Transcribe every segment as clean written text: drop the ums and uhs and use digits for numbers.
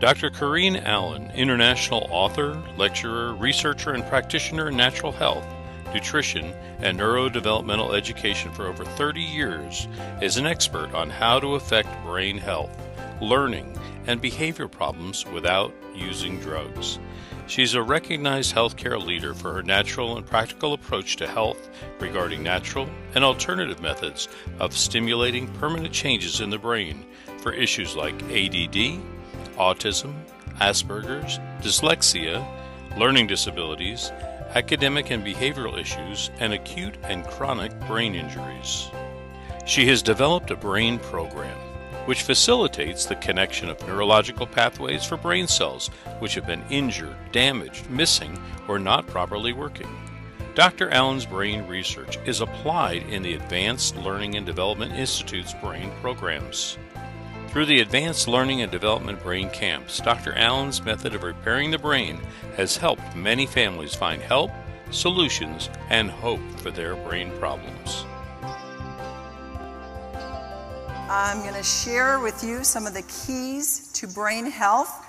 Dr. Corrine Allen, international author, lecturer, researcher, and practitioner in natural health, nutrition, and neurodevelopmental education for over 30 years, is an expert on how to affect brain health, learning, and behavior problems without using drugs. She's a recognized healthcare leader for her natural and practical approach to health regarding natural and alternative methods of stimulating permanent changes in the brain for issues like ADD, autism, Asperger's, dyslexia, learning disabilities, academic and behavioral issues, and acute and chronic brain injuries. She has developed a brain program which facilitates the connection of neurological pathways for brain cells which have been injured, damaged, missing, or not properly working. Dr. Allen's brain research is applied in the Advanced Learning and Development Institute's brain programs. Through the Advanced Learning and Development Brain Camps, Dr. Allen's method of repairing the brain has helped many families find help, solutions, and hope for their brain problems. I'm going to share with you some of the keys to brain health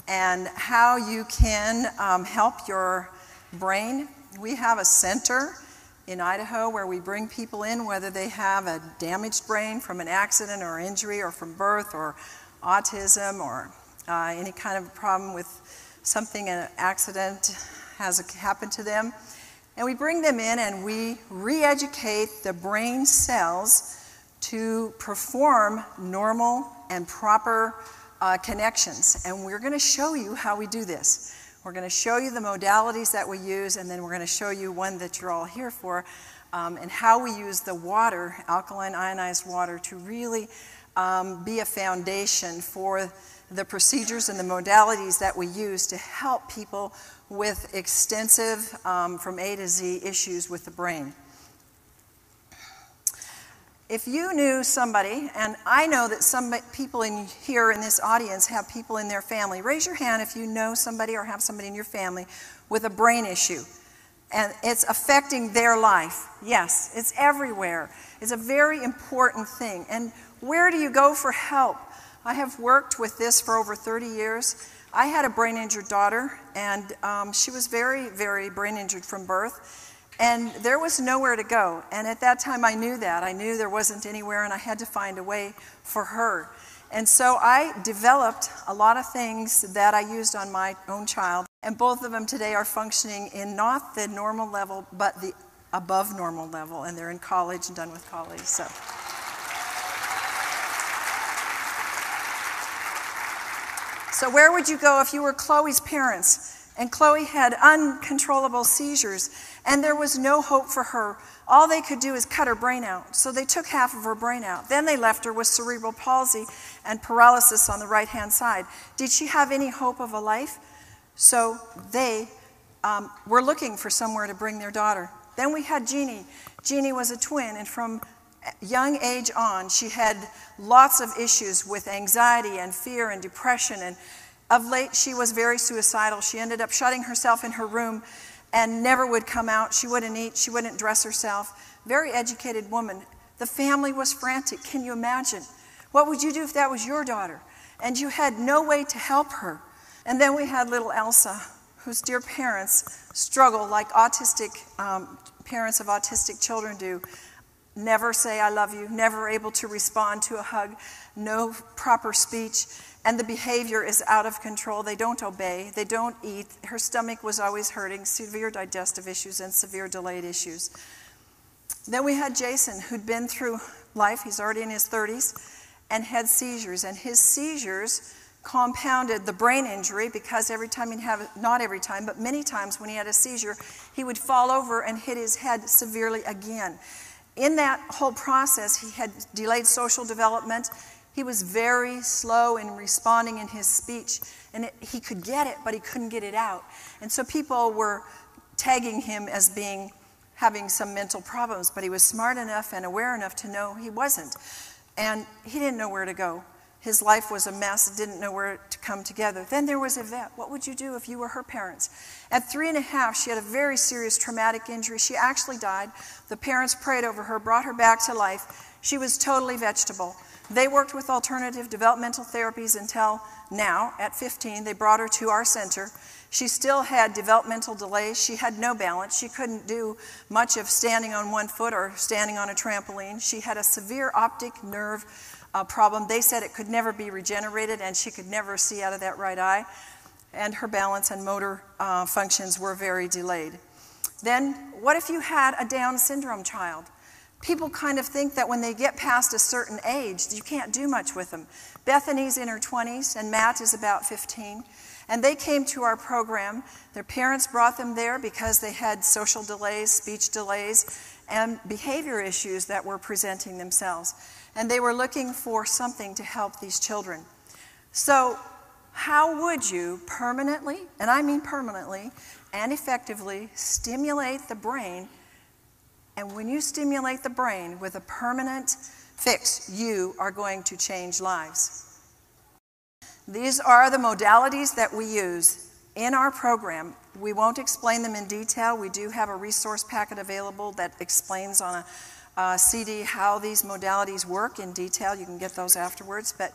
and how you can help your brain. We have a center in Idaho where we bring people in, whether they have a damaged brain from an accident or injury or from birth or autism or any kind of problem with something, an accident has happened to them. And we bring them in and we re-educate the brain cells to perform normal and proper connections. And we're going to show you how we do this. We're going to show you the modalities that we use, and then we're going to show you one that you're all here for, and how we use the water, alkaline ionized water, to really be a foundation for the procedures and the modalities that we use to help people with extensive, from A to Z, issues with the brain. If you knew somebody, and I know that some people here in this audience have people in their family, raise your hand if you know somebody or have somebody in your family with a brain issue and it's affecting their life. Yes, it's everywhere. It's a very important thing. And where do you go for help? I have worked with this for over 30 years. I had a brain injured daughter, and she was very, very brain injured from birth. And there was nowhere to go. And at that time I knew that. I knew there wasn't anywhere, and I had to find a way for her. And so I developed a lot of things that I used on my own child. And both of them today are functioning in not the normal level, but the above normal level. And they're in college and done with college. So where would you go if you were Chloe's parents? And Chloe had uncontrollable seizures, and there was no hope for her. All they could do is cut her brain out. So they took half of her brain out. Then they left her with cerebral palsy and paralysis on the right-hand side. Did she have any hope of a life? So they were looking for somewhere to bring their daughter. Then we had Jeannie. Jeannie was a twin, and from young age on, she had lots of issues with anxiety and fear and depression, and of late, she was very suicidal. She ended up shutting herself in her room and never would come out. She wouldn't eat. She wouldn't dress herself. Very educated woman. The family was frantic. Can you imagine? What would you do if that was your daughter? And you had no way to help her. And then we had little Elsa, whose dear parents struggle like autistic parents of autistic children do. Never say I love you, never able to respond to a hug, no proper speech. And the behavior is out of control. They don't obey. They don't eat. Her stomach was always hurting, severe digestive issues and severe delayed issues. Then we had Jason, who'd been through life. He's already in his 30s and had seizures. And his seizures compounded the brain injury because every time he'd have, not every time, but many times when he had a seizure, he would fall over and hit his head severely again. In that whole process, he had delayed social development. He was very slow in responding in his speech, and he could get it, but he couldn't get it out. And so people were tagging him as having some mental problems, but he was smart enough and aware enough to know he wasn't. And he didn't know where to go. His life was a mess, didn't know where to come together. Then there was Yvette. What would you do if you were her parents? At 3.5, she had a very serious traumatic injury. She actually died. The parents prayed over her, brought her back to life. She was totally vegetable. They worked with alternative developmental therapies until now, at 15, they brought her to our center. She still had developmental delays. She had no balance. She couldn't do much of standing on one foot or standing on a trampoline. She had a severe optic nerve problem. They said it could never be regenerated, and she could never see out of that right eye. And her balance and motor functions were very delayed. Then, what if you had a Down syndrome child? People kind of think that when they get past a certain age, you can't do much with them. Bethany's in her 20s, and Matt is about 15. And they came to our program. Their parents brought them there because they had social delays, speech delays, and behavior issues that were presenting themselves. And they were looking for something to help these children. So, how would you permanently, and I mean permanently, and effectively stimulate the brain? And when you stimulate the brain with a permanent fix, you are going to change lives. These are the modalities that we use in our program. We won't explain them in detail. We do have a resource packet available that explains on a CD how these modalities work in detail. You can get those afterwards. But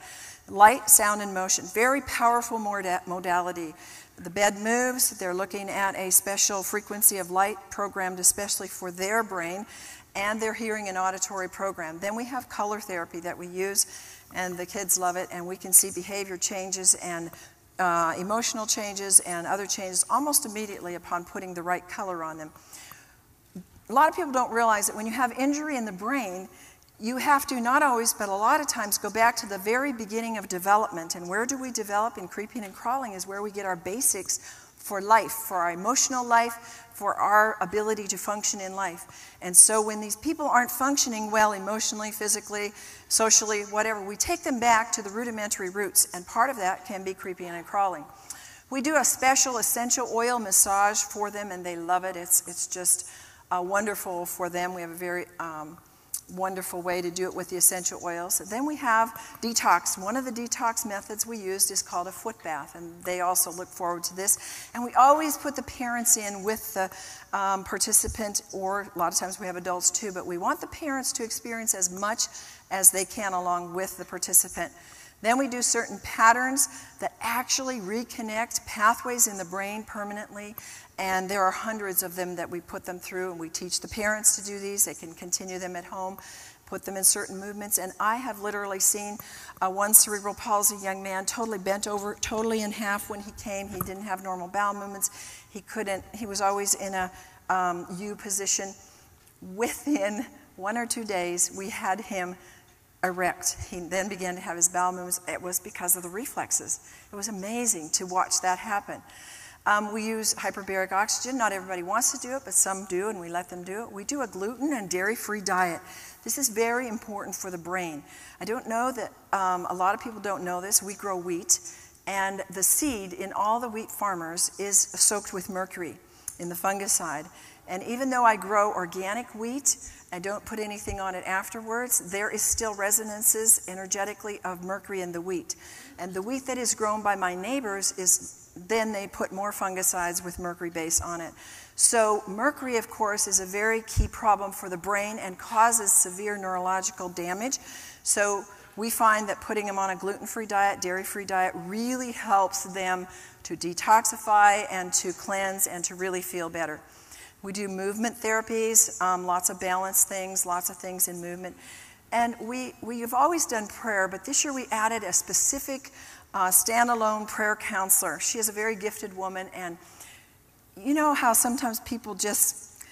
light, sound, and motion, very powerful modality. The bed moves. They're looking at a special frequency of light programmed especially for their brain, and their hearing and auditory program. Then we have color therapy that we use, and the kids love it, and we can see behavior changes and emotional changes and other changes almost immediately upon putting the right color on them. A lot of people don't realize that when you have injury in the brain, you have to, not always, but a lot of times, go back to the very beginning of development. And where do we develop? In creeping and crawling is where we get our basics for life, for our emotional life, for our ability to function in life. And so when these people aren't functioning well emotionally, physically, socially, whatever, we take them back to the rudimentary roots, and part of that can be creeping and crawling. We do a special essential oil massage for them, and they love it. It's just wonderful for them. We have a very wonderful way to do it with the essential oils. And then we have detox. One of the detox methods we used is called a foot bath, and they also look forward to this. And we always put the parents in with the participant, or a lot of times we have adults too, but we want the parents to experience as much as they can along with the participant. Then we do certain patterns that actually reconnect pathways in the brain permanently, and there are hundreds of them that we put them through, and we teach the parents to do these. They can continue them at home, put them in certain movements, and I have literally seen one cerebral palsy young man totally bent over, totally in half when he came. He didn't have normal bowel movements. He was always in a U position. Within 1 or 2 days, we had him erect. He then began to have his bowel movements. It was because of the reflexes. It was amazing to watch that happen. We use hyperbaric oxygen. Not everybody wants to do it, but some do, and we let them do it. We do a gluten and dairy-free diet. This is very important for the brain. I don't know that a lot of people don't know this. We grow wheat, and the seed in all the wheat farmers is soaked with mercury in the fungicide. And even though I grow organic wheat, I don't put anything on it afterwards, there is still resonances energetically of mercury in the wheat. And the wheat that is grown by my neighbors then they put more fungicides with mercury base on it. So mercury, of course, is a very key problem for the brain and causes severe neurological damage. So we find that putting them on a gluten-free diet, dairy-free diet, really helps them to detoxify and to cleanse and to really feel better. We do movement therapies, lots of balance things, lots of things in movement. And we have always done prayer, but this year we added a specific standalone prayer counselor. She is a very gifted woman, and you know how sometimes people just,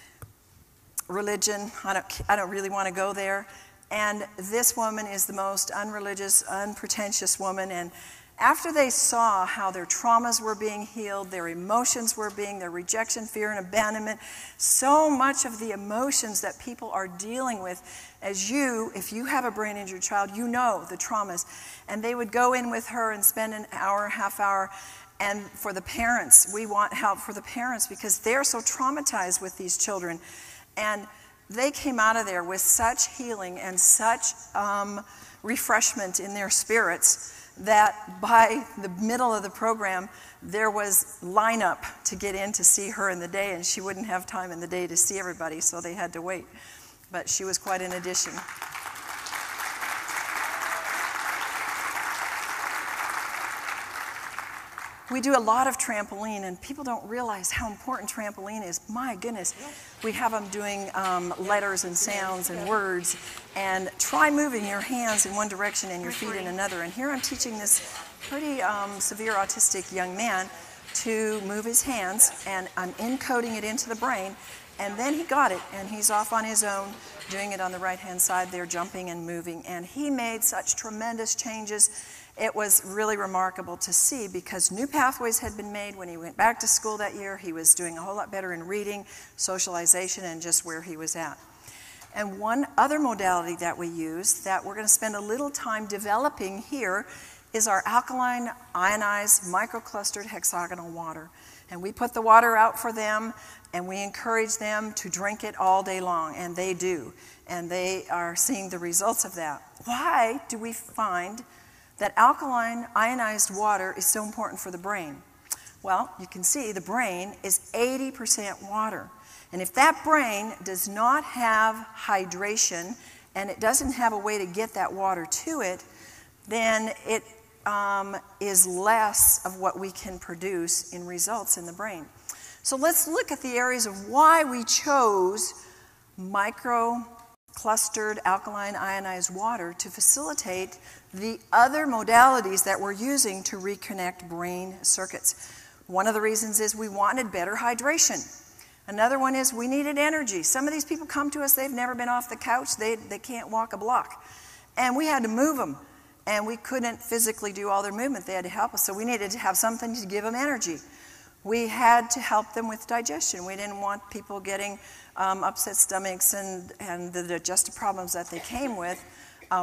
religion, I don't really want to go there. And this woman is the most unreligious, unpretentious woman, and after they saw how their traumas were being healed, their emotions were being, their rejection, fear, and abandonment, so much of the emotions that people are dealing with, if you have a brain injured child, you know the traumas. And they would go in with her and spend an hour, half hour, and for the parents, we want help for the parents because they're so traumatized with these children. And they came out of there with such healing and such refreshment in their spirits that by the middle of the program, there was lineup to get in to see her in the day, and she wouldn't have time in the day to see everybody, so they had to wait. But she was quite an addition. We do a lot of trampoline, and people don't realize how important trampoline is. My goodness. We have them doing letters and sounds and words. And try moving your hands in one direction and your feet in another. And here I'm teaching this pretty severe autistic young man to move his hands, and I'm encoding it into the brain. And then he got it, and he's off on his own, doing it on the right-hand side there, jumping and moving. And he made such tremendous changes. It was really remarkable to see, because new pathways had been made when he went back to school that year. He was doing a whole lot better in reading, socialization, and just where he was at. And one other modality that we use that we're going to spend a little time developing here is our alkaline ionized microclustered hexagonal water. And we put the water out for them, and we encourage them to drink it all day long, and they do. And they are seeing the results of that. Why do we find that alkaline ionized water is so important for the brain? Well, you can see the brain is 80% water. And if that brain does not have hydration, and it doesn't have a way to get that water to it, then it is less of what we can produce in results in the brain. So let's look at the areas of why we chose micro-clustered alkaline ionized water to facilitate the other modalities that we're using to reconnect brain circuits. One of the reasons is we wanted better hydration. Another one is we needed energy. Some of these people come to us, they've never been off the couch, they can't walk a block. And we had to move them. And we couldn't physically do all their movement. They had to help us. So we needed to have something to give them energy. We had to help them with digestion. We didn't want people getting upset stomachs and the digestive problems that they came with.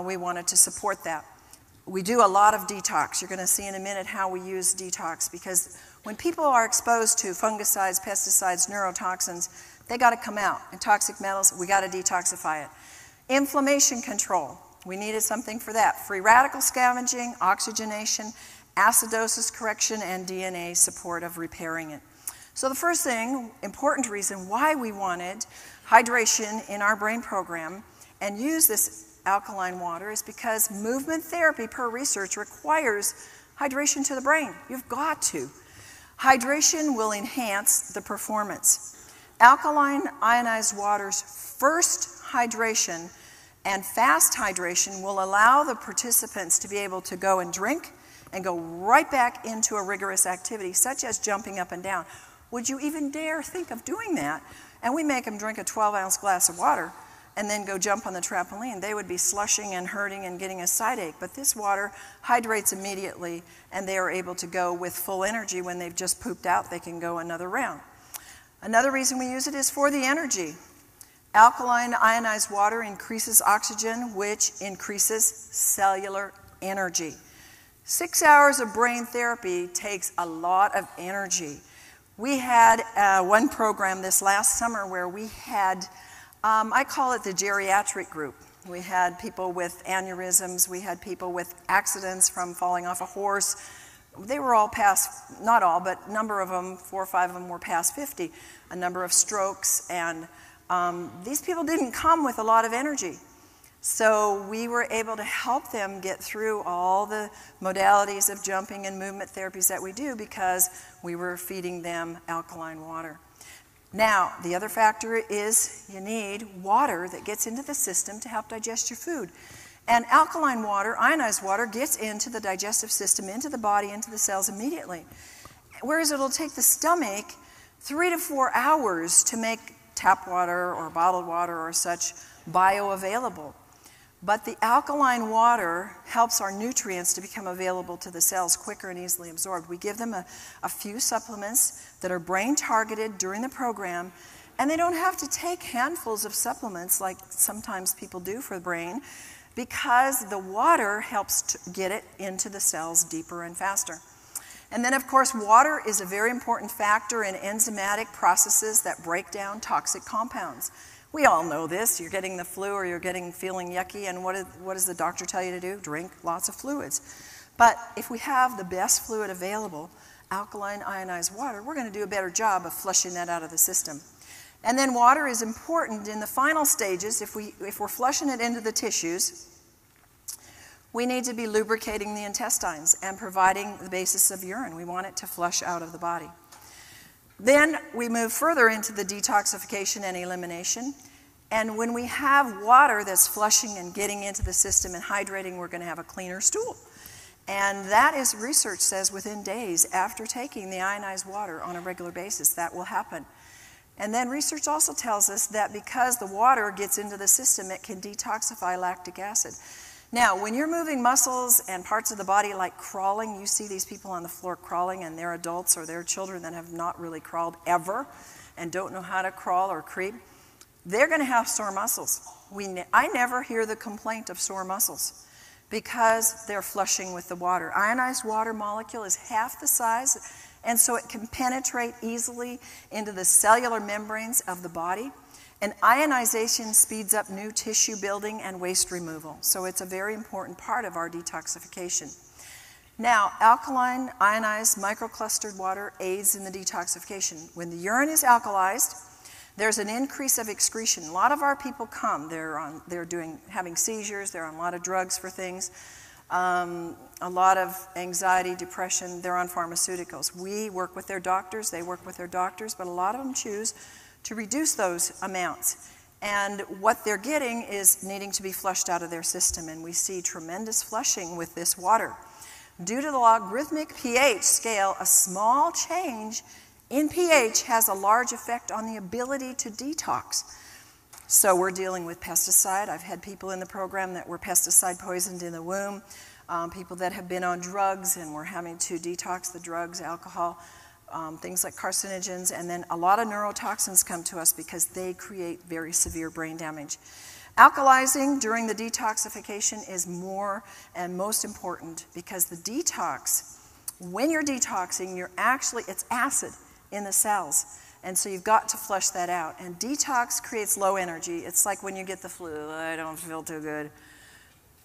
We wanted to support that. We do a lot of detox. You're going to see in a minute how we use detox, because when people are exposed to fungicides, pesticides, neurotoxins, they got to come out. And toxic metals, we got to detoxify it. Inflammation control. We needed something for that. Free radical scavenging, oxygenation, acidosis correction, and DNA support of repairing it. So the first thing, important reason why we wanted hydration in our brain program and use this alkaline water is because movement therapy, per research, requires hydration to the brain. You've got to. Hydration will enhance the performance. Alkaline ionized water's first hydration and fast hydration will allow the participants to be able to go and drink and go right back into a rigorous activity, such as jumping up and down. Would you even dare think of doing that? And we make them drink a 12-ounce glass of water and then go jump on the trampoline. They would be slushing and hurting and getting a side ache. But this water hydrates immediately, and they are able to go with full energy. When they've just pooped out, they can go another round. Another reason we use it is for the energy. Alkaline ionized water increases oxygen, which increases cellular energy. 6 hours of brain therapy takes a lot of energy. We had one program this last summer where we had, I call it the geriatric group. We had people with aneurysms, we had people with accidents from falling off a horse. They were all past, not all, but a number of them, 4 or 5 of them were past 50. A number of strokes, and these people didn't come with a lot of energy. So we were able to help them get through all the modalities of jumping and movement therapies that we do because we were feeding them alkaline water. Now, the other factor is you need water that gets into the system to help digest your food. And alkaline water, ionized water, gets into the digestive system, into the body, into the cells immediately. Whereas it'll take the stomach 3 to 4 hours to make tap water or bottled water or such bioavailable. But the alkaline water helps our nutrients to become available to the cells quicker and easily absorbed. We give them a few supplements that are brain targeted during the program, and they don't have to take handfuls of supplements like sometimes people do for the brain, because the water helps to get it into the cells deeper and faster. And then, of course, water is a very important factor in enzymatic processes that break down toxic compounds. We all know this. You're getting the flu or you're feeling yucky, and what does the doctor tell you to do? Drink lots of fluids. But if we have the best fluid available, alkaline ionized water, we're going to do a better job of flushing that out of the system. And then water is important in the final stages. If we're flushing it into the tissues, We need to be lubricating the intestines and providing the basis of urine. We want it to flush out of the body. Then we move further into the detoxification and elimination. And when we have water that's flushing and getting into the system and hydrating, we're going to have a cleaner stool. And that is, research says, within days after taking the ionized water on a regular basis, that will happen. And then research also tells us that because the water gets into the system, it can detoxify lactic acid. Now, when you're moving muscles and parts of the body like crawling, you see these people on the floor crawling, and they're adults or they're children that have not really crawled ever and don't know how to crawl or creep, they're going to have sore muscles. I never hear the complaint of sore muscles because they're flushing with the water. Ionized water molecule is half the size, and so it can penetrate easily into the cellular membranes of the body. And ionization speeds up new tissue building and waste removal. So it's a very important part of our detoxification. Now, alkaline, ionized, microclustered water aids in the detoxification. When the urine is alkalized, there's an increase of excretion. A lot of our people come, having seizures, they're on a lot of drugs for things, a lot of anxiety, depression, they're on pharmaceuticals. We work with their doctors, they work with their doctors, but a lot of them choose to reduce those amounts. And what they're getting is needing to be flushed out of their system, and we see tremendous flushing with this water. Due to the logarithmic pH scale, a small change in pH has a large effect on the ability to detox. So we're dealing with pesticide. I've had people in the program that were pesticide poisoned in the womb, people that have been on drugs and we're having to detox the drugs, alcohol, things like carcinogens, and then a lot of neurotoxins come to us because they create very severe brain damage. Alkalizing during the detoxification is more and most important because the detox, when you're detoxing, it's acid in the cells, and so you've got to flush that out. And detox creates low energy. It's like when you get the flu, I don't feel too good.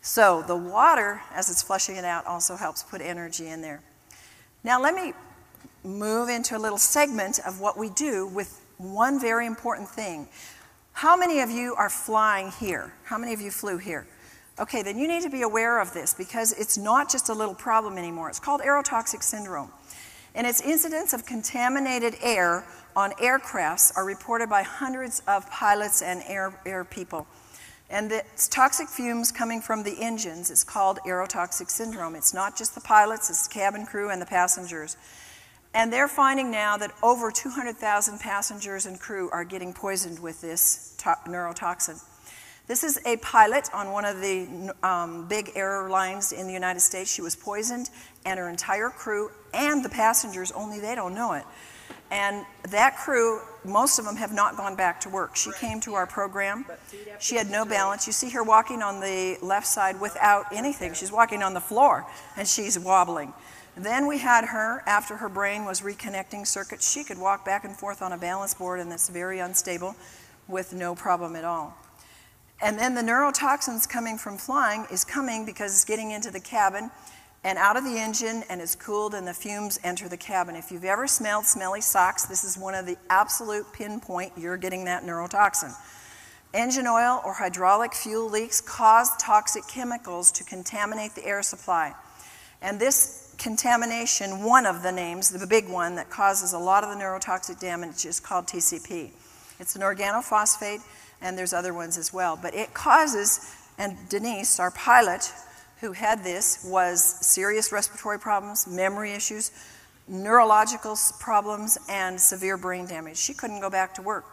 So the water, as it's flushing it out, also helps put energy in there. Now let me move into a little segment of what we do with one very important thing. How many of you are flying here? How many of you flew here? Okay, then you need to be aware of this because it's not just a little problem anymore. It's called aerotoxic syndrome. And its incidents of contaminated air on aircrafts are reported by hundreds of pilots and air people. And it's toxic fumes coming from the engines. It's called aerotoxic syndrome. It's not just the pilots, it's the cabin crew and the passengers. And they're finding now that over 200,000 passengers and crew are getting poisoned with this neurotoxin. This is a pilot on one of the big airlines in the United States. She was poisoned, and her entire crew and the passengers, only they don't know it. And that crew, most of them have not gone back to work. She came to our program. She had no balance. You see her walking on the left side without anything. She's walking on the floor, and she's wobbling. Then we had her, after her brain was reconnecting circuits, she could walk back and forth on a balance board, and that's very unstable with no problem at all. And then the neurotoxins coming from flying is coming because it's getting into the cabin and out of the engine, and it's cooled, and the fumes enter the cabin. If you've ever smelled smelly socks, this is one of the absolute pinpoint you're getting that neurotoxin. Engine oil or hydraulic fuel leaks cause toxic chemicals to contaminate the air supply. And this contamination, one of the names, the big one that causes a lot of the neurotoxic damage, is called TCP. It's an organophosphate, and there's other ones as well. But it causes, and Denise, our pilot, who had this, was serious respiratory problems, memory issues, neurological problems, and severe brain damage. She couldn't go back to work.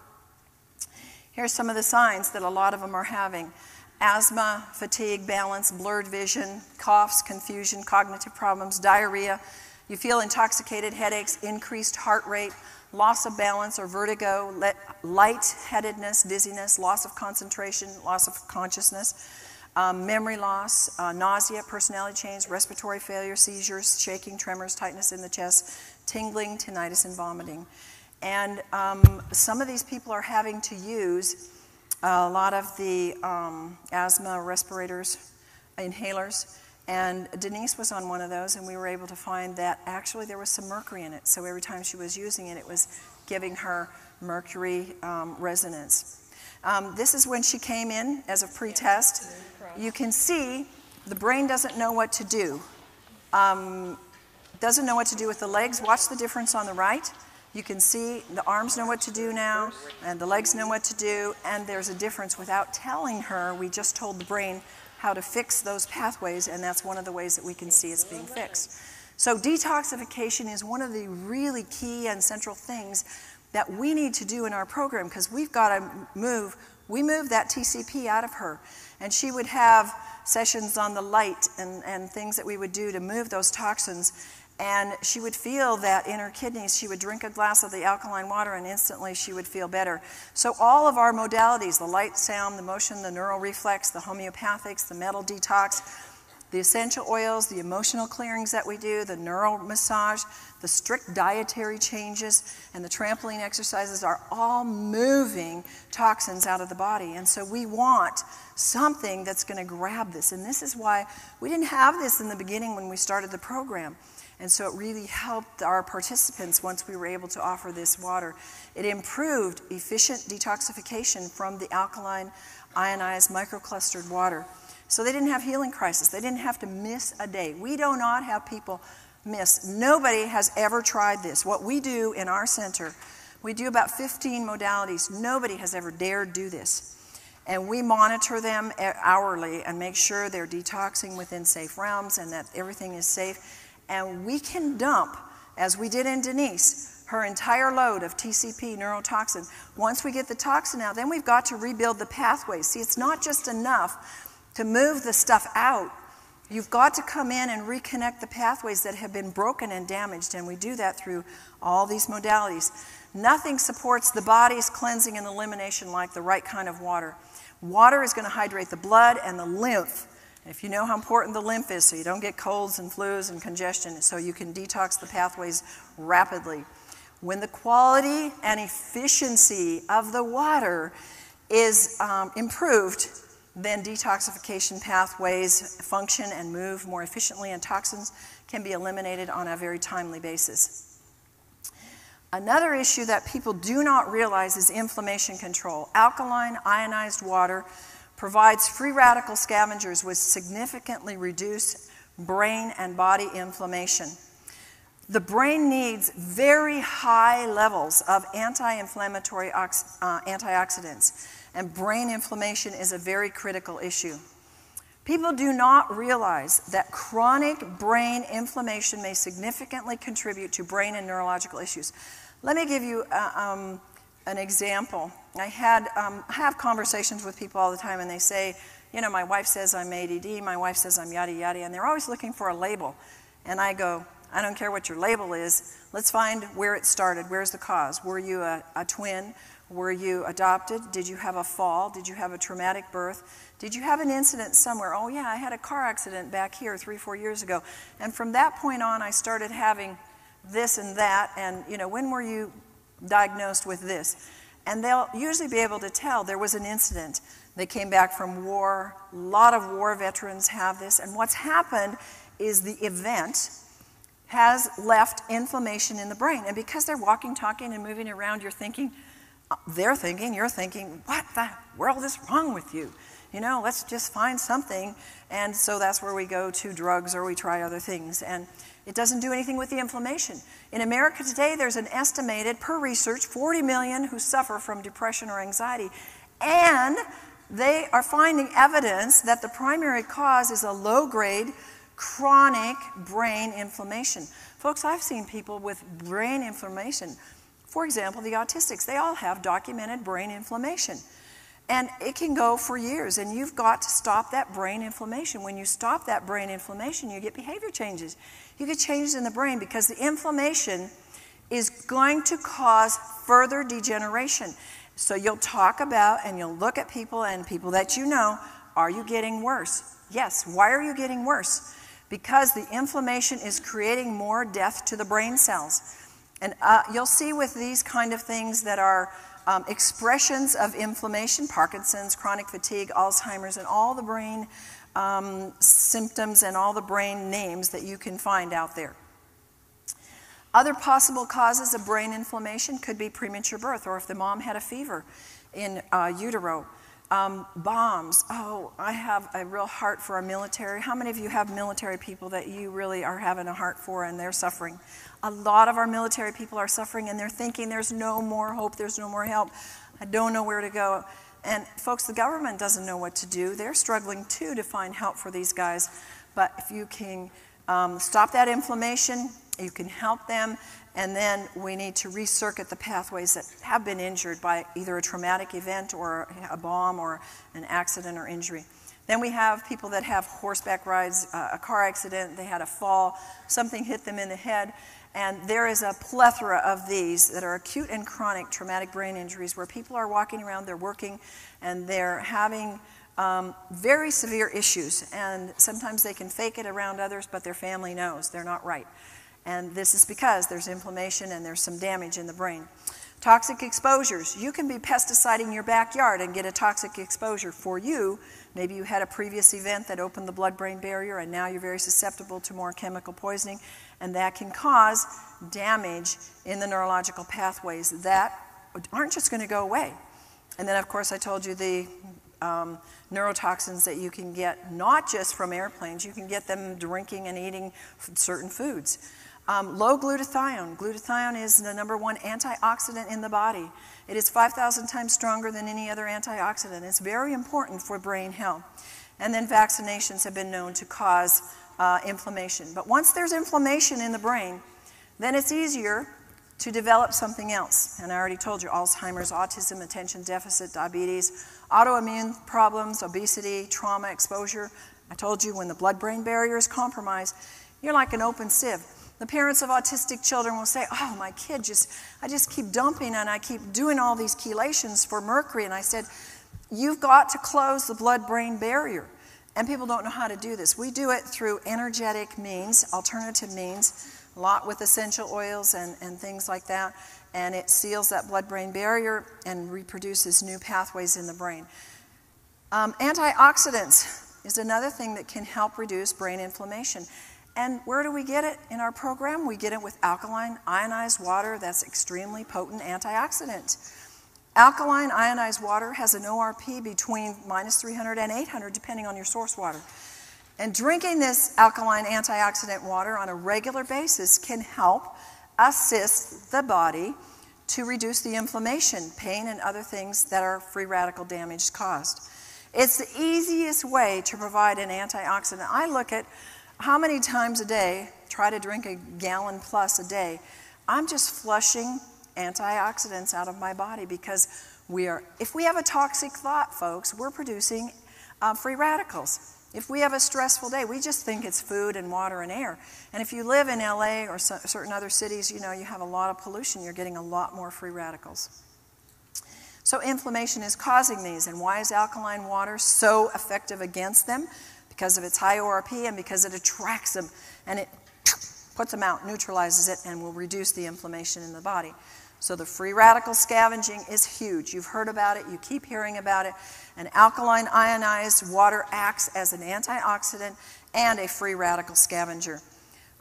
Here's some of the signs that a lot of them are having. Asthma, fatigue, balance, blurred vision, coughs, confusion, cognitive problems, diarrhea. You feel intoxicated, headaches, increased heart rate, loss of balance or vertigo, lightheadedness, dizziness, loss of concentration, loss of consciousness, memory loss, nausea, personality change, respiratory failure, seizures, shaking, tremors, tightness in the chest, tingling, tinnitus, and vomiting. And some of these people are having to use a lot of the asthma respirators, inhalers, and Denise was on one of those, and we were able to find that actually there was some mercury in it. So every time she was using it, it was giving her mercury resonance. This is when she came in as a pre-test. You can see the brain doesn't know what to do. Doesn't know what to do with the legs. Watch the difference on the right. You can see the arms know what to do now, and the legs know what to do, and there's a difference without telling her. We just told the brain how to fix those pathways, and that's one of the ways that we can see it's being fixed. So detoxification is one of the really key and central things that we need to do in our program, because we've got to we moved that TCP out of her, and she would have sessions on the light and things that we would do to move those toxins. And she would feel that in her kidneys. She would drink a glass of the alkaline water and instantly she would feel better. So all of our modalities, the light, sound, the motion, the neural reflex, the homeopathics, the metal detox, the essential oils, the emotional clearings that we do, the neural massage, the strict dietary changes, and the trampoline exercises are all moving toxins out of the body. And so we want something that's going to grab this. And this is why we didn't have this in the beginning when we started the program. And so it really helped our participants once we were able to offer this water. It improved efficient detoxification from the alkaline, ionized, microclustered water. So they didn't have healing crisis. They didn't have to miss a day. We do not have people miss. Nobody has ever tried this. What we do in our center, we do about 15 modalities. Nobody has ever dared do this. And we monitor them hourly and make sure they're detoxing within safe realms and that everything is safe. And we can dump, as we did in Denise, her entire load of TCP neurotoxin. Once we get the toxin out, then we've got to rebuild the pathways. See, it's not just enough to move the stuff out. You've got to come in and reconnect the pathways that have been broken and damaged, and we do that through all these modalities. Nothing supports the body's cleansing and elimination like the right kind of water. Water is going to hydrate the blood and the lymph. If you know how important the lymph is, so you don't get colds and flus and congestion, so you can detox the pathways rapidly. When the quality and efficiency of the water is improved, then detoxification pathways function and move more efficiently, and toxins can be eliminated on a very timely basis. Another issue that people do not realize is inflammation control. Alkaline, ionized water provides free radical scavengers which significantly reduce brain and body inflammation. The brain needs very high levels of anti-inflammatory antioxidants, and brain inflammation is a very critical issue. People do not realize that chronic brain inflammation may significantly contribute to brain and neurological issues. Let me give you an example. I have conversations with people all the time, and they say, you know, my wife says I'm ADD, my wife says I'm yada yada, and they're always looking for a label. And I go, I don't care what your label is, let's find where it started, where's the cause. Were you a twin? Were you adopted? Did you have a fall? Did you have a traumatic birth? Did you have an incident somewhere? Oh yeah, I had a car accident back here 3-4 years ago. And from that point on, I started having this and that, and you know, when were you diagnosed with this? And they'll usually be able to tell there was an incident. They came back from war. A lot of war veterans have this. And what's happened is the event has left inflammation in the brain. And because they're walking, talking, and moving around, you're thinking, you're thinking, what the world is wrong with you? You know, let's just find something. And so that's where we go to drugs or we try other things. And it doesn't do anything with the inflammation. In America today, there's an estimated, per research, 40 million who suffer from depression or anxiety. And they are finding evidence that the primary cause is a low-grade chronic brain inflammation. Folks, I've seen people with brain inflammation. For example, the autistics, they all have documented brain inflammation. And it can go for years, and you've got to stop that brain inflammation. When you stop that brain inflammation, you get behavior changes. You get changes in the brain because the inflammation is going to cause further degeneration. So you'll talk about and you'll look at people and people that you know, are you getting worse? Yes. Why are you getting worse? Because the inflammation is creating more death to the brain cells. And you'll see with these kind of things that are expressions of inflammation, Parkinson's, chronic fatigue, Alzheimer's, and all the brain symptoms and all the brain names that you can find out there. Other possible causes of brain inflammation could be premature birth, or if the mom had a fever in utero. Bombs. Oh, I have a real heart for our military. How many of you have military people that you really are having a heart for and they're suffering? A lot of our military people are suffering and they're thinking there's no more hope, there's no more help. I don't know where to go. And folks, the government doesn't know what to do. They're struggling too to find help for these guys. But if you can stop that inflammation, you can help them. And then we need to recircuit the pathways that have been injured by either a traumatic event or a bomb or an accident or injury. Then we have people that have horseback rides, a car accident, they had a fall, something hit them in the head. And there is a plethora of these that are acute and chronic traumatic brain injuries where people are walking around, they're working, and they're having very severe issues. And sometimes they can fake it around others, but their family knows they're not right. And this is because there's inflammation and there's some damage in the brain. Toxic exposures. You can be pesticiding your backyard and get a toxic exposure for you. Maybe you had a previous event that opened the blood-brain barrier and now you're very susceptible to more chemical poisoning, and that can cause damage in the neurological pathways that aren't just going to go away. And then, of course, I told you the neurotoxins that you can get not just from airplanes, you can get them drinking and eating certain foods. Low glutathione. Glutathione is the #1 antioxidant in the body. It is 5,000 times stronger than any other antioxidant. It's very important for brain health. And then vaccinations have been known to cause inflammation. But once there's inflammation in the brain, then it's easier to develop something else. And I already told you, Alzheimer's, autism, attention deficit, diabetes, autoimmune problems, obesity, trauma, exposure. I told you when the blood-brain barrier is compromised, you're like an open sieve. The parents of autistic children will say, oh, my kid, I just keep dumping and I keep doing all these chelations for mercury. And I said, you've got to close the blood-brain barrier. And people don't know how to do this. We do it through energetic means, alternative means, a lot with essential oils and things like that. And it seals that blood-brain barrier and reproduces new pathways in the brain. Antioxidants is another thing that can help reduce brain inflammation. And where do we get it in our program? We get it with alkaline ionized water. That's extremely potent antioxidant. Alkaline ionized water has an ORP between -300 and 800, depending on your source water. And drinking this alkaline antioxidant water on a regular basis can help assist the body to reduce the inflammation, pain, and other things that are free radical damage caused. It's the easiest way to provide an antioxidant. I look at how many times a day, try to drink a gallon plus a day. I'm just flushing antioxidants out of my body because if we have a toxic thought, folks, we're producing free radicals. If we have a stressful day, we just think it's food and water and air. And if you live in LA or certain other cities, you know, you have a lot of pollution, you're getting a lot more free radicals. So inflammation is causing these. And why is alkaline water so effective against them? Because of its high ORP and because it attracts them and it puts them out, neutralizes it, and will reduce the inflammation in the body. So the free radical scavenging is huge. You've heard about it. You keep hearing about it. And alkaline ionized water acts as an antioxidant and a free radical scavenger.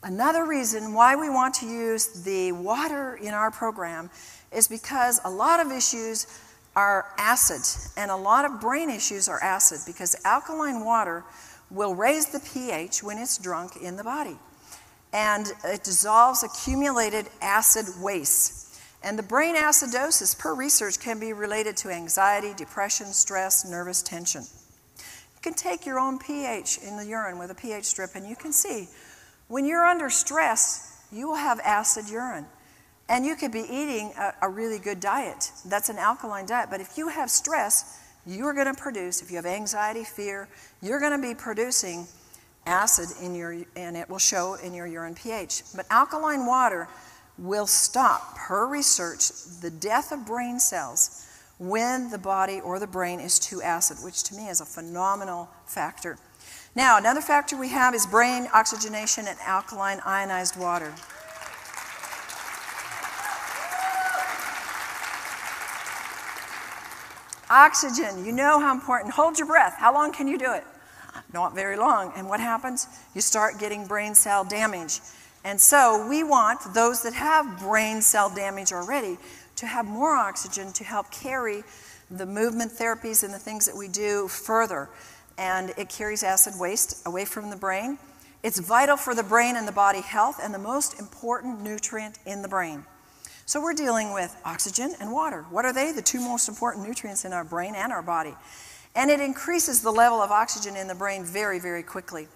Another reason why we want to use the water in our program is because a lot of issues are acid, and a lot of brain issues are acid because alkaline water will raise the pH when it's drunk in the body. And it dissolves accumulated acid waste. And the brain acidosis, per research, can be related to anxiety, depression, stress, nervous tension. You can take your own pH in the urine with a pH strip and you can see when you're under stress, you will have acid urine. And you could be eating a really good diet. That's an alkaline diet. But if you have stress, you're going to produce, if you have anxiety, fear, you're going to be producing acid and it will show in your urine pH. But alkaline water will stop, per research, the death of brain cells when the body or the brain is too acid, which to me is a phenomenal factor. Now, another factor we have is brain oxygenation and alkaline ionized water. Oxygen, you know how important. Hold your breath. How long can you do it? Not very long. And what happens? You start getting brain cell damage. And so we want those that have brain cell damage already to have more oxygen to help carry the movement therapies and the things that we do further. And it carries acid waste away from the brain. It's vital for the brain and the body health and the most important nutrient in the brain. So we're dealing with oxygen and water. What are they? The two most important nutrients in our brain and our body. And it increases the level of oxygen in the brain very, very quickly.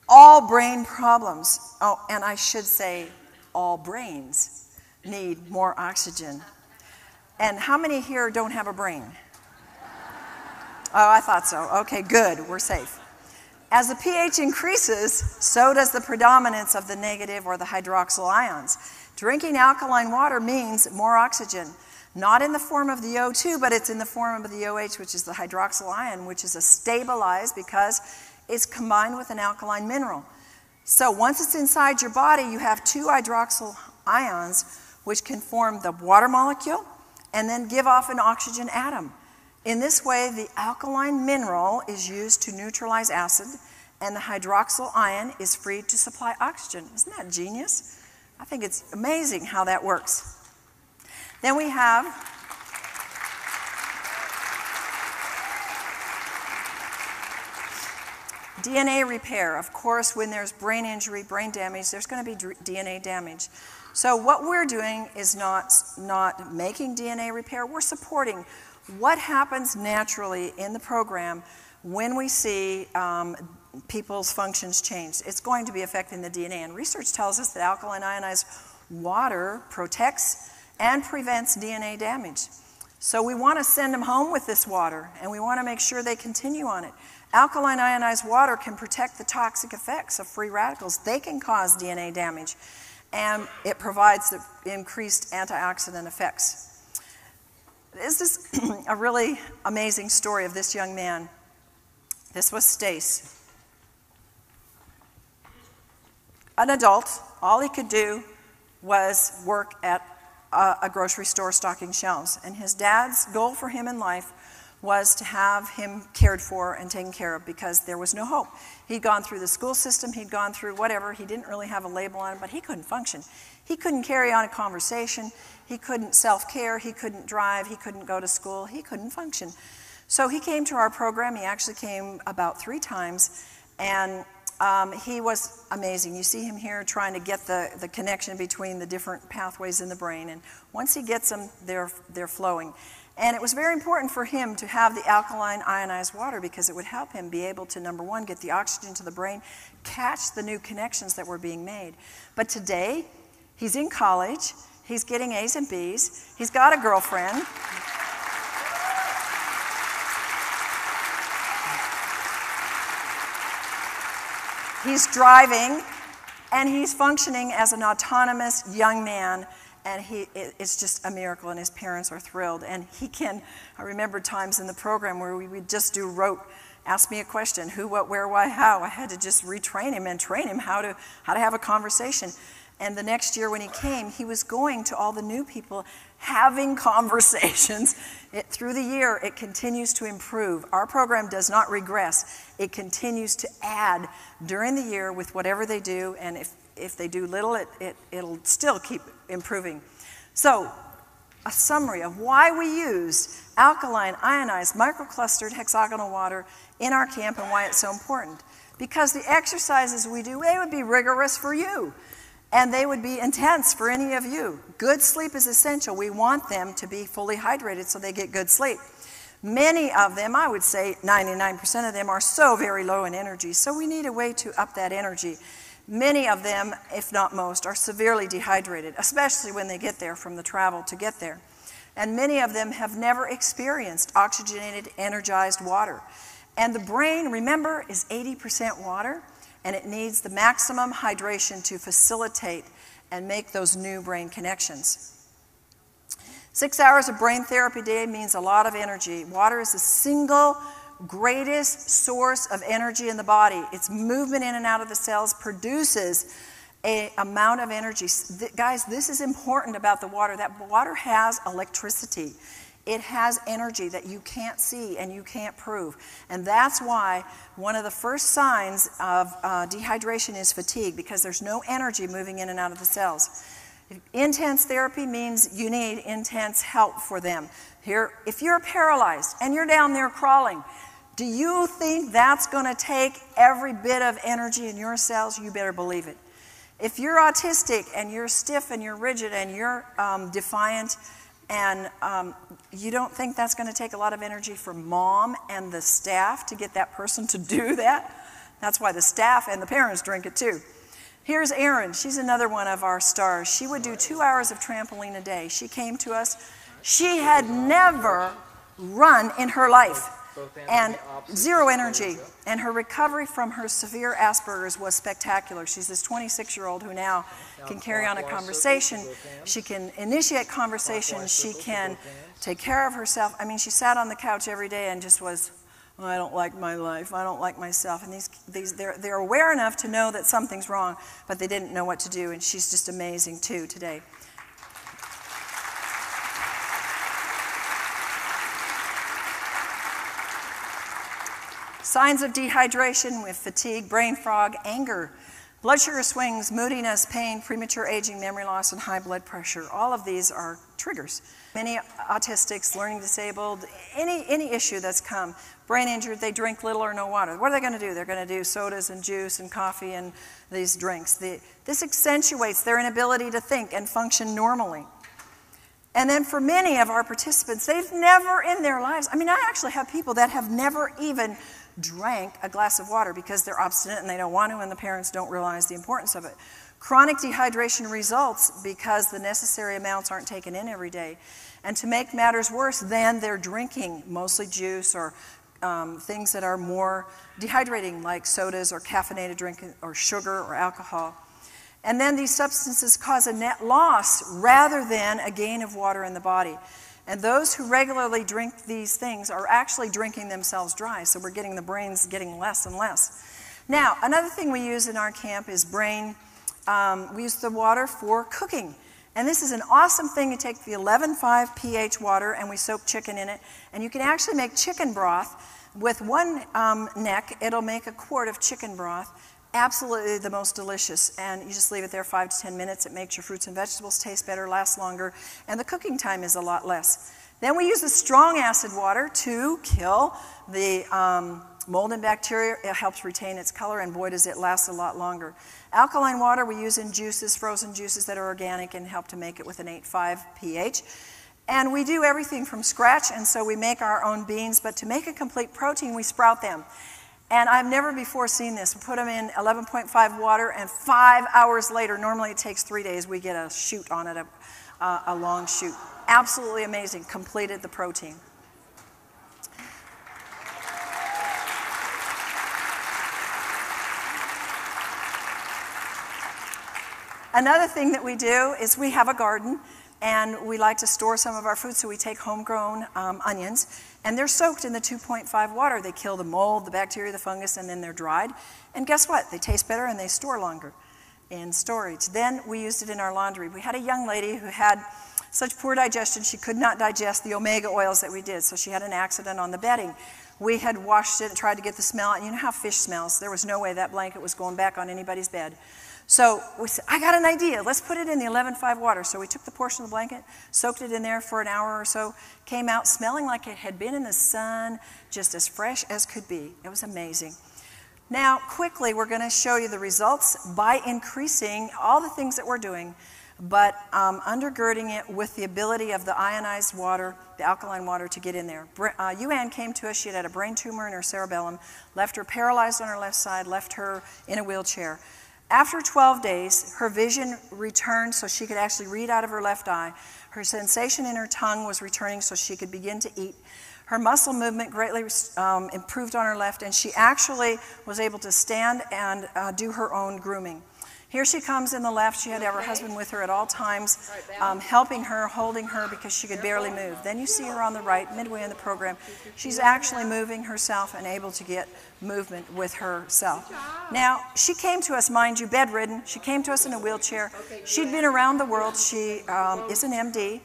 All brain problems, oh, and I should say all brains need more oxygen. And how many here don't have a brain? Oh, I thought so. Okay, good. We're safe. As the pH increases, so does the predominance of the negative or the hydroxyl ions. Drinking alkaline water means more oxygen, not in the form of the O2, but it's in the form of the OH, which is the hydroxyl ion, which is stabilized because it's combined with an alkaline mineral. So once it's inside your body, you have two hydroxyl ions, which can form the water molecule and then give off an oxygen atom. In this way, the alkaline mineral is used to neutralize acid, and the hydroxyl ion is free to supply oxygen. Isn't that genius? I think it's amazing how that works. Then we have DNA repair. Of course, when there's brain injury, brain damage, there's going to be DNA damage. So what we're doing is not making DNA repair. We're supporting what happens naturally in the program when we see people's functions change. It's going to be affecting the DNA. And research tells us that alkaline ionized water protects and prevents DNA damage. So we want to send them home with this water, and we want to make sure they continue on it. Alkaline ionized water can protect the toxic effects of free radicals. They can cause DNA damage, and it provides the increased antioxidant effects. This is a really amazing story of this young man. This was Stace. An adult, all he could do was work at a grocery store stocking shelves. And his dad's goal for him in life was to have him cared for and taken care of because there was no hope. He'd gone through the school system, he'd gone through whatever, he didn't really have a label on him, but he couldn't function. He couldn't carry on a conversation, he couldn't self-care, he couldn't drive, he couldn't go to school, he couldn't function. So he came to our program. He actually came about 3 times, and he was amazing. You see him here trying to get the connection between the different pathways in the brain, and once he gets them, they're flowing. And it was very important for him to have the alkaline ionized water because it would help him be able to, number one, get the oxygen to the brain, catch the new connections that were being made. But today, he's in college, he's getting A's and B's, he's got a girlfriend. He's driving, and he's functioning as an autonomous young man, and it's just a miracle, and his parents are thrilled. And he can, I remember times in the program where we would just do rote, ask me a question, who, what, where, why, how. I had to just retrain him and train him how to have a conversation. And the next year when he came, he was going to all the new people, having conversations. Through the year, it continues to improve. Our program does not regress. It continues to add during the year with whatever they do, and if they do little, it'll still keep improving. So, a summary of why we use alkaline, ionized, microclustered hexagonal water in our camp and why it's so important. Because the exercises we do, they would be rigorous for you. And they would be intense for any of you. Good sleep is essential. We want them to be fully hydrated so they get good sleep. Many of them, I would say 99% of them, are so very low in energy, so we need a way to up that energy. Many of them, if not most, are severely dehydrated, especially when they get there from the travel to get there. And many of them have never experienced oxygenated, energized water. And the brain, remember, is 80% water. And it needs the maximum hydration to facilitate and make those new brain connections. 6 hours of brain therapy a day means a lot of energy. Water is the single greatest source of energy in the body. Its movement in and out of the cells produces an amount of energy. Guys, this is important about the water. That water has electricity. It has energy that you can't see and you can't prove. And that's why one of the first signs of dehydration is fatigue, because there's no energy moving in and out of the cells. Intense therapy means you need intense help for them. Here, if you're paralyzed and you're down there crawling, do you think that's going to take every bit of energy in your cells? You better believe it. If you're autistic and you're stiff and you're rigid and you're defiant and you don't think that's going to take a lot of energy from mom and the staff to get that person to do that, that's why the staff and the parents drink it too. Here's Erin. She's another one of our stars. She would do 2 hours of trampoline a day. She came to us. She had never run in her life and zero energy. And her recovery from her severe Asperger's was spectacular. She's this 26-year-old who now can carry on a conversation. She can initiate conversation. She can take care of herself. I mean, she sat on the couch every day and just was, oh, I don't like my life. I don't like myself. And they're aware enough to know that something's wrong, but they didn't know what to do. And she's just amazing, too, today. Signs of dehydration with fatigue, brain fog, anger, blood sugar swings, moodiness, pain, premature aging, memory loss, and high blood pressure. All of these are triggers. Many autistics, learning disabled, any issue that's come, brain injured, they drink little or no water. What are they going to do? They're going to do sodas and juice and coffee and these drinks. This accentuates their inability to think and function normally. And then for many of our participants, they've never in their lives, I mean, I actually have people that have never even drank a glass of water because they're obstinate and they don't want to and the parents don't realize the importance of it. Chronic dehydration results because the necessary amounts aren't taken in every day. And to make matters worse, then they're drinking mostly juice or things that are more dehydrating like sodas or caffeinated drink or sugar or alcohol. And then these substances cause a net loss rather than a gain of water in the body. And those who regularly drink these things are actually drinking themselves dry, so we're getting the brains getting less and less. Now, another thing we use in our camp is we use the water for cooking. And this is an awesome thing. You take the 11.5 pH water and we soak chicken in it, and you can actually make chicken broth. With one neck, it'll make a quart of chicken broth. Absolutely the most delicious, and you just leave it there 5 to 10 minutes. It makes your fruits and vegetables taste better, last longer, and the cooking time is a lot less. Then we use the strong acid water to kill the mold and bacteria. It helps retain its color, and boy does it last a lot longer. Alkaline water we use in juices, frozen juices that are organic and help to make it with an 8.5 pH. And we do everything from scratch, and so we make our own beans, but to make a complete protein we sprout them. And I've never before seen this. We put them in 11.5 water, and 5 hours later, normally it takes 3 days, we get a shoot on it, a long shoot. Absolutely amazing. Completed the protein. Another thing that we do is we have a garden, and we like to store some of our food, so we take homegrown onions, and they're soaked in the 2.5 water. They kill the mold, the bacteria, the fungus, and then they're dried. And guess what? They taste better and they store longer in storage. Then we used it in our laundry. We had a young lady who had such poor digestion, she could not digest the omega oils that we did, so she had an accident on the bedding. We had washed it and tried to get the smell out, and you know how fish smells. There was no way that blanket was going back on anybody's bed. So we said, I got an idea. Let's put it in the 11.5 water. So we took the portion of the blanket, soaked it in there for an hour or so, came out smelling like it had been in the sun, just as fresh as could be. It was amazing. Now, quickly, we're going to show you the results by increasing all the things that we're doing, but undergirding it with the ability of the ionized water, the alkaline water, to get in there. Yuan came to us. She had a brain tumor in her cerebellum, left her paralyzed on her left side, left her in a wheelchair. After 12 days, her vision returned so she could actually read out of her left eye. Her sensation in her tongue was returning so she could begin to eat. Her muscle movement greatly improved on her left, and she actually was able to stand and do her own grooming. Here she comes in the left. She had to have her husband with her at all times, helping her, holding her because she could barely move. Then you see her on the right, midway in the program. She's actually moving herself and able to get movement with herself. Now, she came to us, mind you, bedridden. She came to us in a wheelchair. She'd been around the world. She is an MD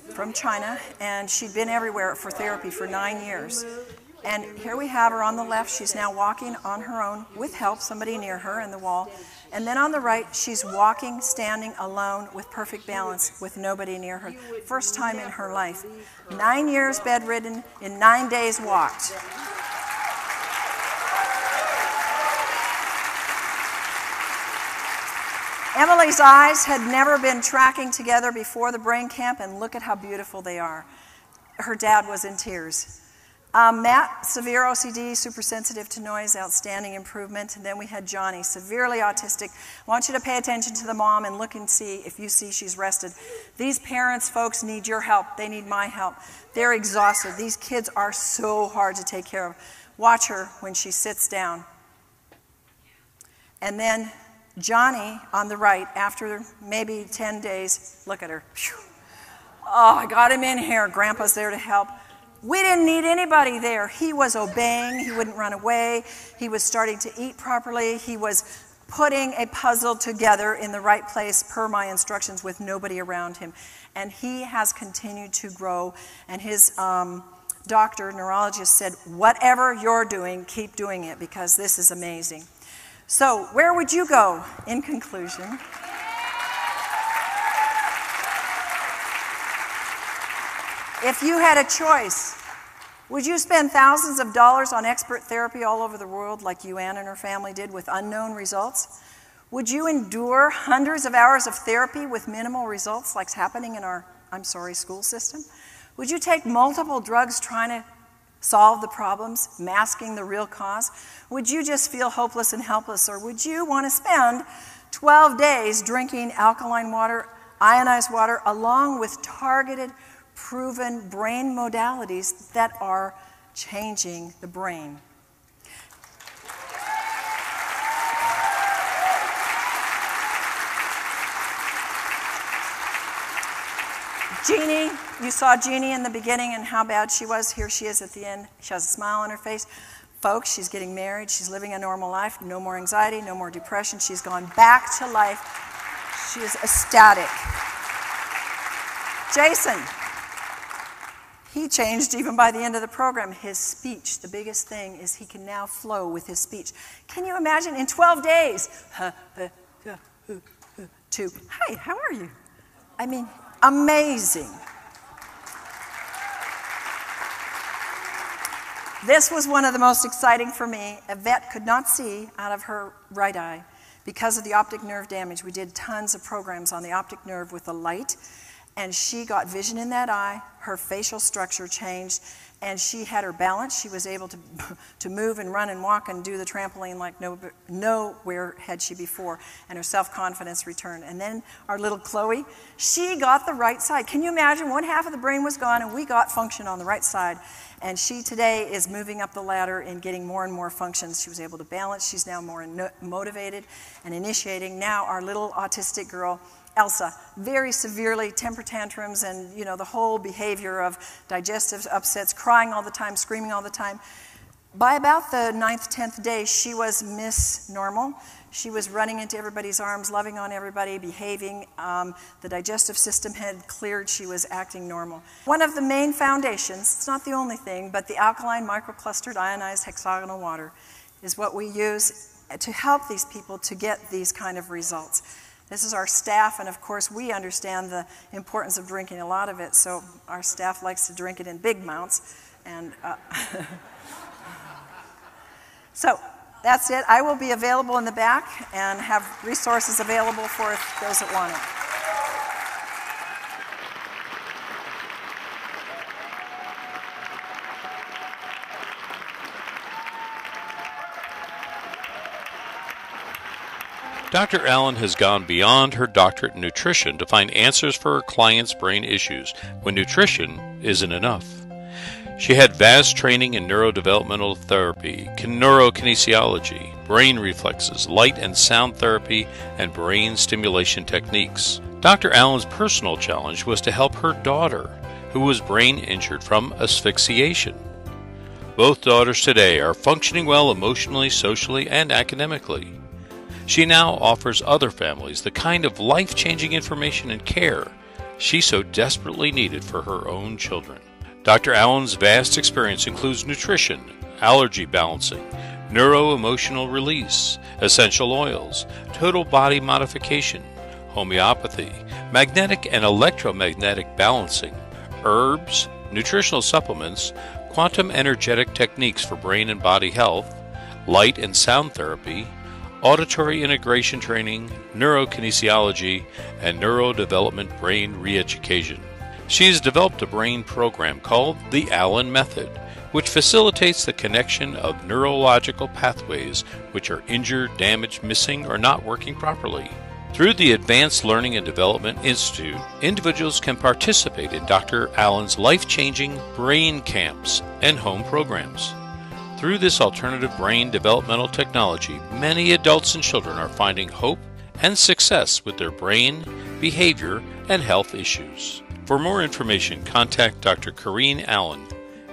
from China, and she'd been everywhere for therapy for 9 years. And here we have her on the left. She's now walking on her own with help, somebody near her in the wall. And then on the right, she's walking, standing alone with perfect balance, with nobody near her. First time in her life. 9 years bedridden, in 9 days walked. Emily's eyes had never been tracking together before the brain camp, and look at how beautiful they are. Her dad was in tears. Matt, severe OCD, super sensitive to noise, outstanding improvement. And then we had Johnny, severely autistic. I want you to pay attention to the mom and look and see if you see she's rested. These parents, folks, need your help. They need my help. They're exhausted. These kids are so hard to take care of. Watch her when she sits down. And then Johnny on the right, after maybe 10 days, look at her. Whew. Oh, I got him in here. Grandpa's there to help. We didn't need anybody there. He was obeying. He wouldn't run away. He was starting to eat properly. He was putting a puzzle together in the right place per my instructions with nobody around him. And he has continued to grow. And his doctor, neurologist, said, whatever you're doing, keep doing it, because this is amazing. So where would you go in conclusion? If you had a choice, would you spend thousands of dollars on expert therapy all over the world like Yuan and her family did with unknown results? Would you endure hundreds of hours of therapy with minimal results like's happening in our, school system? Would you take multiple drugs trying to solve the problems, masking the real cause? Would you just feel hopeless and helpless, or would you want to spend 12 days drinking alkaline water, ionized water, along with targeted, proven brain modalities that are changing the brain? Jeannie, you saw Jeannie in the beginning and how bad she was. Here she is at the end. She has a smile on her face. Folks, she's getting married. She's living a normal life. No more anxiety, no more depression. She's gone back to life. She is ecstatic. Jason, he changed even by the end of the program. His speech, the biggest thing is he can now flow with his speech. Can you imagine in 12 days? To, hi, how are you? I mean, amazing. This was one of the most exciting for me. A vet could not see out of her right eye because of the optic nerve damage. We did tons of programs on the optic nerve with the light, and she got vision in that eye. Her facial structure changed, and she had her balance. She was able to move and run and walk and do the trampoline like nowhere had she before, and her self-confidence returned. And then our little Chloe, she got the right side. Can you imagine? One half of the brain was gone, and we got function on the right side. And she today is moving up the ladder and getting more and more functions. She was able to balance. She's now more motivated and initiating. Now our little autistic girl, Elsa, very severely temper tantrums and the whole behavior of digestive upsets, crying all the time, screaming all the time. By about the 9th, 10th day, she was Miss Normal. She was running into everybody's arms, loving on everybody, behaving. The digestive system had cleared. She was acting normal. One of the main foundations, it's not the only thing, but the alkaline microclustered ionized hexagonal water is what we use to help these people to get these kind of results. This is our staff, and of course we understand the importance of drinking a lot of it, so our staff likes to drink it in big amounts. And so that's it. I will be available in the back and have resources available for those that want it. Dr. Allen has gone beyond her doctorate in nutrition to find answers for her clients' brain issues when nutrition isn't enough. She had vast training in neurodevelopmental therapy, neurokinesiology, brain reflexes, light and sound therapy, and brain stimulation techniques. Dr. Allen's personal challenge was to help her daughter, who was brain injured from asphyxiation. Both daughters today are functioning well emotionally, socially, and academically. She now offers other families the kind of life-changing information and care she so desperately needed for her own children. Dr. Allen's vast experience includes nutrition, allergy balancing, neuro-emotional release, essential oils, total body modification, homeopathy, magnetic and electromagnetic balancing, herbs, nutritional supplements, quantum energetic techniques for brain and body health, light and sound therapy, auditory integration training, neurokinesiology, and neurodevelopment brain re-education. She has developed a brain program called the Allen Method, which facilitates the connection of neurological pathways which are injured, damaged, missing, or not working properly. Through the Advanced Learning and Development Institute, individuals can participate in Dr. Allen's life-changing brain camps and home programs. Through this alternative brain developmental technology, many adults and children are finding hope and success with their brain, behavior, and health issues. For more information, contact Dr. Corrine Allen,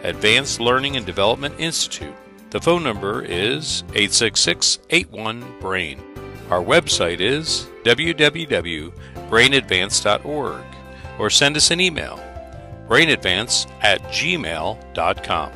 Advanced Learning and Development Institute. The phone number is 866-81-BRAIN. Our website is www.brainadvance.org, or send us an email, brainadvance@gmail.com.